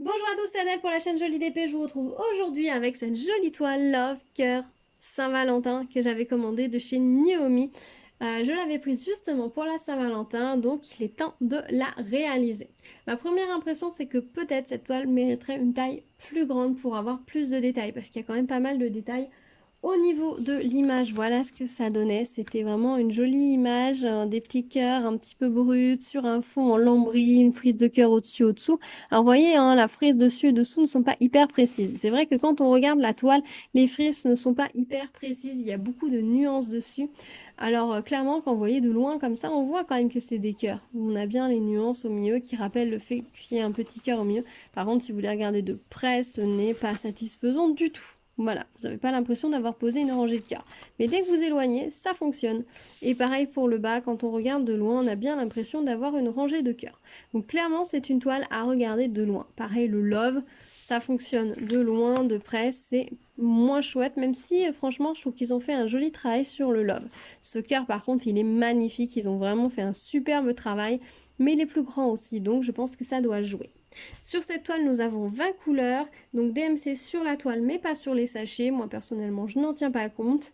Bonjour à tous, c'est Adèle pour la chaîne Jolie d'épée. Je vous retrouve aujourd'hui avec cette jolie toile Love Cœur Saint-Valentin que j'avais commandée de chez Naomi. Je l'avais prise justement pour la Saint-Valentin, donc il est temps de la réaliser. Ma première impression, c'est que peut-être cette toile mériterait une taille plus grande pour avoir plus de détails, parce qu'il y a quand même pas mal de détails au niveau de l'image. Voilà ce que ça donnait. C'était vraiment une jolie image, des petits cœurs un petit peu bruts sur un fond en lambris, une frise de cœur au-dessus, au-dessous. Alors, vous voyez, hein, la frise dessus et dessous ne sont pas hyper précises. C'est vrai que quand on regarde la toile, les frises ne sont pas hyper précises. Il y a beaucoup de nuances dessus. Alors, clairement, quand vous voyez de loin comme ça, on voit quand même que c'est des cœurs. On a bien les nuances au milieu qui rappellent le fait qu'il y ait un petit cœur au milieu. Par contre, si vous les regardez de près, ce n'est pas satisfaisant du tout. Voilà, vous n'avez pas l'impression d'avoir posé une rangée de cœurs. Mais dès que vous éloignez, ça fonctionne. Et pareil pour le bas, quand on regarde de loin, on a bien l'impression d'avoir une rangée de cœurs. Donc clairement, c'est une toile à regarder de loin. Pareil, le love, ça fonctionne de loin, de près, c'est moins chouette, même si franchement, je trouve qu'ils ont fait un joli travail sur le love. Ce cœur, par contre, il est magnifique, ils ont vraiment fait un superbe travail, mais il est plus grand aussi, donc je pense que ça doit jouer. Sur cette toile, nous avons 20 couleurs, donc DMC sur la toile, mais pas sur les sachets. Moi, personnellement, je n'en tiens pas compte.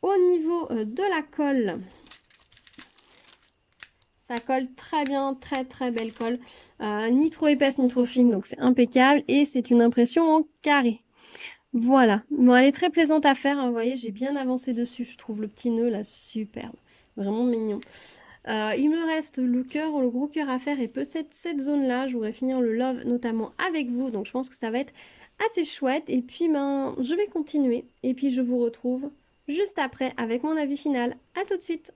Au niveau de la colle, ça colle très bien, très très belle colle. Ni trop épaisse, ni trop fine, donc c'est impeccable. Et c'est une impression en carré. Voilà. Bon, elle est très plaisante à faire, hein. Vous voyez, j'ai bien avancé dessus. Je trouve le petit nœud là superbe. Vraiment mignon. Il me reste le cœur, le gros cœur à faire et peut-être cette zone-là. Je voudrais finir le love notamment avec vous. Donc je pense que ça va être assez chouette. Et puis ben, je vais continuer. Et puis je vous retrouve juste après avec mon avis final. À tout de suite.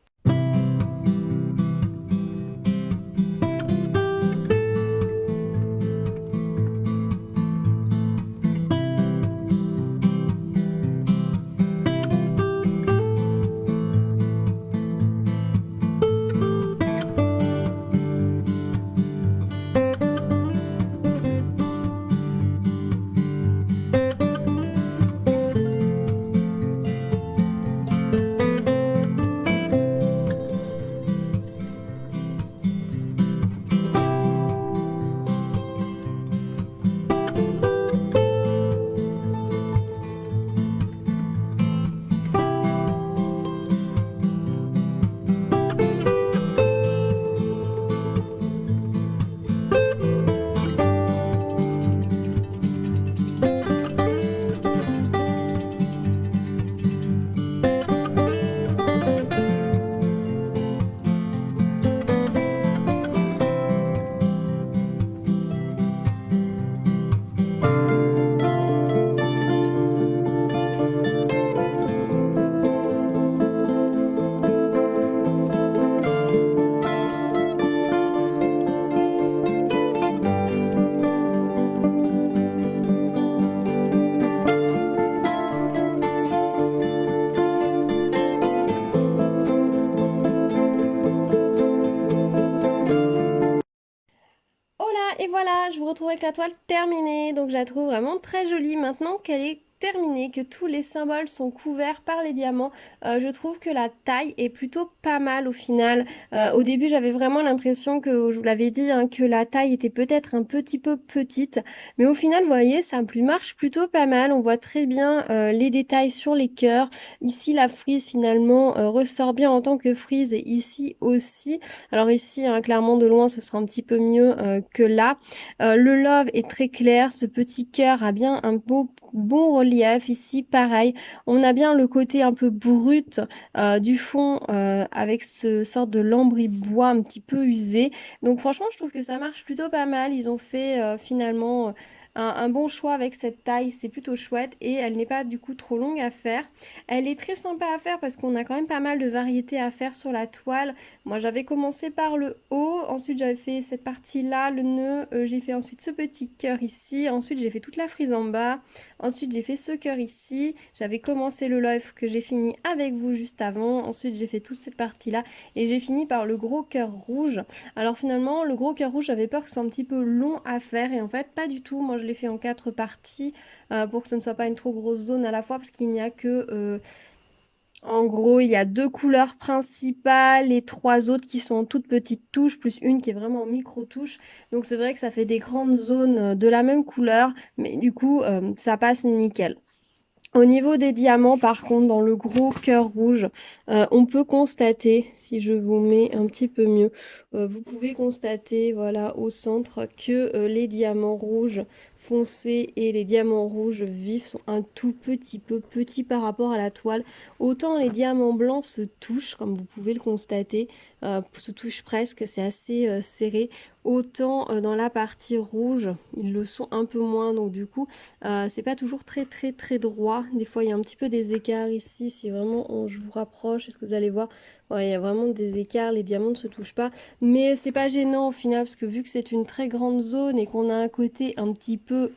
Hola, et voilà, je vous retrouve avec la toile terminée. Donc je la trouve vraiment très jolie maintenant qu'elle est terminée, que tous les symboles sont couverts par les diamants. Je trouve que la taille est plutôt pas mal au final. Au début, j'avais vraiment l'impression que, je vous l'avais dit, hein, que la taille était peut-être un petit peu petite. Mais au final, vous voyez, ça marche plutôt pas mal. On voit très bien les détails sur les cœurs. Ici, la frise finalement ressort bien en tant que frise et ici aussi. Alors ici, hein, clairement de loin, ce sera un petit peu mieux que là. Le love est très clair, ce petit cœur a bien un bon relief. Ici, pareil, on a bien le côté un peu brut du fond avec ce sorte de lambris bois un petit peu usé. Donc franchement, je trouve que ça marche plutôt pas mal. Ils ont fait finalement un bon choix avec cette taille, c'est plutôt chouette et elle n'est pas du coup trop longue à faire. Elle est très sympa à faire parce qu'on a quand même pas mal de variétés à faire sur la toile. Moi, j'avais commencé par le haut, ensuite j'avais fait cette partie-là, le nœud, j'ai fait ensuite ce petit cœur ici, ensuite j'ai fait toute la frise en bas, ensuite j'ai fait ce cœur ici, j'avais commencé le love que j'ai fini avec vous juste avant, ensuite j'ai fait toute cette partie-là et j'ai fini par le gros cœur rouge. Alors finalement, le gros cœur rouge, j'avais peur que ce soit un petit peu long à faire et en fait, pas du tout. Moi, je l'ai fait en 4 parties pour que ce ne soit pas une trop grosse zone à la fois parce qu'il n'y a que En gros, il y a 2 couleurs principales et 3 autres qui sont en toutes petites touches, plus une qui est vraiment en micro-touche. Donc c'est vrai que ça fait des grandes zones de la même couleur, mais du coup, ça passe nickel. Au niveau des diamants, par contre, dans le gros cœur rouge, on peut constater, si je vous mets un petit peu mieux, vous pouvez constater, voilà, au centre, que les diamants rouges foncés et les diamants rouges vifs sont un tout petit peu petits par rapport à la toile. Autant les diamants blancs se touchent, comme vous pouvez le constater, se touchent presque, c'est assez serré. Autant dans la partie rouge, ils le sont un peu moins, donc du coup, c'est pas toujours très droit. Des fois, il y a un petit peu des écarts ici. Si vraiment je vous rapproche, est-ce que vous allez voir? Ouais, il y a vraiment des écarts. Les diamants ne se touchent pas. Mais c'est pas gênant au final, parce que vu que c'est une très grande zone et qu'on a un côté un petit peu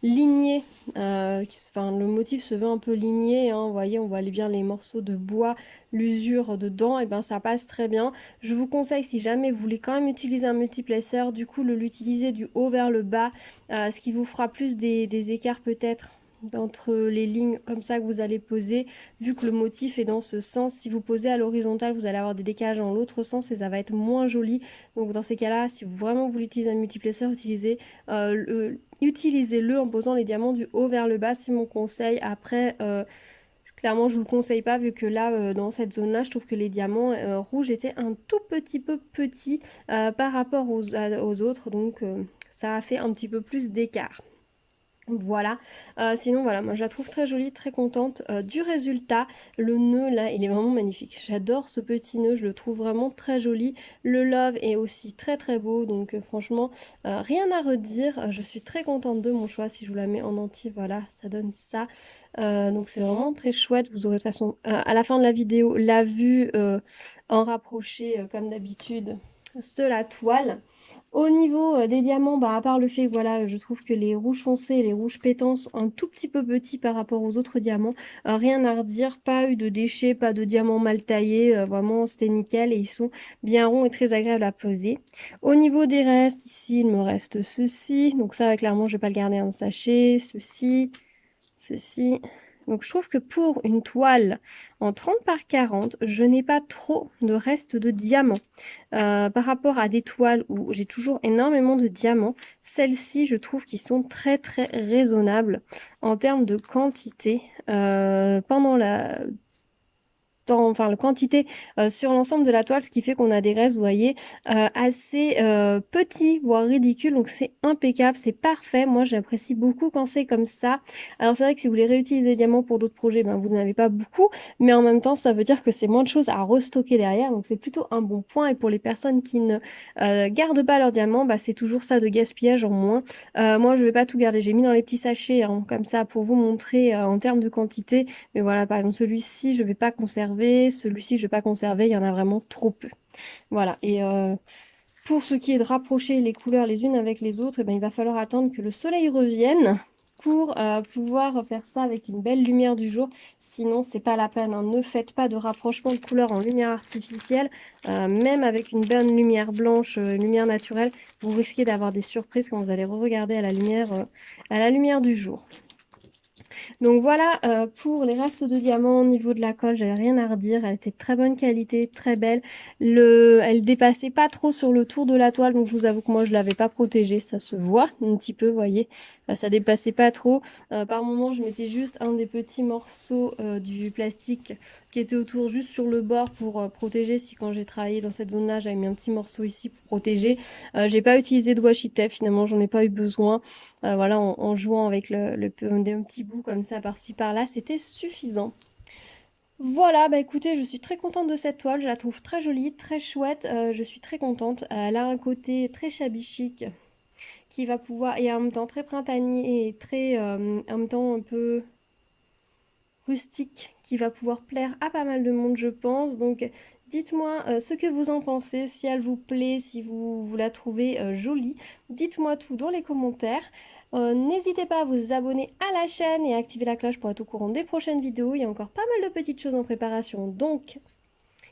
ligné, enfin, le motif se veut un peu ligné, hein, vous voyez, on voit bien les morceaux de bois, l'usure dedans, et ben ça passe très bien. Je vous conseille, si jamais vous voulez quand même utiliser un multiplexeur, du coup, l'utiliser du haut vers le bas, ce qui vous fera plus des écarts peut-être entre les lignes comme ça que vous allez poser, vu que le motif est dans ce sens. Si vous posez à l'horizontale, vous allez avoir des décalages dans l'autre sens et ça va être moins joli. Donc dans ces cas-là, si vous vraiment voulez utiliser un multiplexeur, utilisez-le en posant les diamants du haut vers le bas, c'est mon conseil. Après, clairement, je vous le conseille pas, vu que là, dans cette zone-là, je trouve que les diamants rouges étaient un tout petit peu petits par rapport aux autres, donc ça a fait un petit peu plus d'écart. Voilà, sinon voilà, moi je la trouve très jolie, très contente du résultat. Le nœud là, il est vraiment magnifique. J'adore ce petit nœud, je le trouve vraiment très joli. Le love est aussi très beau, donc franchement, rien à redire. Je suis très contente de mon choix. Si je vous la mets en entier, voilà, ça donne ça. Donc c'est vraiment très chouette. Vous aurez de toute façon à la fin de la vidéo la vue en rapproché comme d'habitude de la toile. Au niveau des diamants, bah, à part le fait que voilà, je trouve que les rouges foncés et les rouges pétants sont un tout petit peu petits par rapport aux autres diamants. Rien à redire, pas eu de déchets, pas de diamants mal taillés, vraiment c'était nickel et ils sont bien ronds et très agréables à poser. Au niveau des restes, ici il me reste ceci, donc ça clairement je vais pas le garder en sachet, ceci. Donc je trouve que pour une toile en 30 par 40, je n'ai pas trop de restes de diamants. Par rapport à des toiles où j'ai toujours énormément de diamants, celles-ci, je trouve qu'ils sont très raisonnables en termes de quantité. Pendant la enfin la quantité sur l'ensemble de la toile, ce qui fait qu'on a des restes, vous voyez, assez petits, voire ridicules. Donc c'est impeccable, c'est parfait. Moi, j'apprécie beaucoup quand c'est comme ça. Alors c'est vrai que si vous voulez réutiliser les diamants pour d'autres projets, ben, vous n'en avez pas beaucoup, mais en même temps, ça veut dire que c'est moins de choses à restocker derrière. Donc c'est plutôt un bon point. Et pour les personnes qui ne gardent pas leurs diamants, bah, c'est toujours ça de gaspillage en moins. Moi, je vais pas tout garder. J'ai mis dans les petits sachets, hein, comme ça, pour vous montrer en termes de quantité. Mais voilà, par exemple, celui-ci, je vais pas conserver. Celui-ci, je vais pas conserver. Il y en a vraiment trop peu. Voilà. Et pour ce qui est de rapprocher les couleurs les unes avec les autres, eh ben, il va falloir attendre que le soleil revienne pour pouvoir faire ça avec une belle lumière du jour. Sinon, c'est pas la peine, hein. Ne faites pas de rapprochement de couleurs en lumière artificielle. Même avec une bonne lumière blanche, lumière naturelle, vous risquez d'avoir des surprises quand vous allez re-regarder à la lumière du jour. Donc voilà pour les restes de diamants au niveau de la colle, j'avais rien à redire, elle était de très bonne qualité, très belle. Elle dépassait pas trop sur le tour de la toile, donc je vous avoue que moi je l'avais pas protégée, ça se voit un petit peu, vous voyez, ça dépassait pas trop. Par moment je mettais juste un des petits morceaux du plastique qui était autour juste sur le bord pour protéger, si quand j'ai travaillé dans cette zone là j'avais mis un petit morceau ici pour protéger. J'ai pas utilisé de washi tape, finalement j'en ai pas eu besoin. Voilà, en jouant avec un petit bout comme ça par-ci par-là, c'était suffisant. Voilà, bah écoutez, je suis très contente de cette toile, je la trouve très jolie, très chouette, je suis très contente. Elle a un côté très shabby chic qui va pouvoir, et en même temps très printanier et très, en même temps un peu rustique, qui va pouvoir plaire à pas mal de monde, je pense. Donc dites-moi ce que vous en pensez, si elle vous plaît, si vous la trouvez jolie. Dites-moi tout dans les commentaires. N'hésitez pas à vous abonner à la chaîne et à activer la cloche pour être au courant des prochaines vidéos. Il y a encore pas mal de petites choses en préparation, donc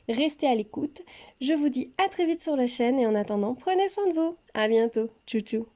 restez à l'écoute. Je vous dis à très vite sur la chaîne et en attendant, prenez soin de vous. À bientôt. Tchou tchou.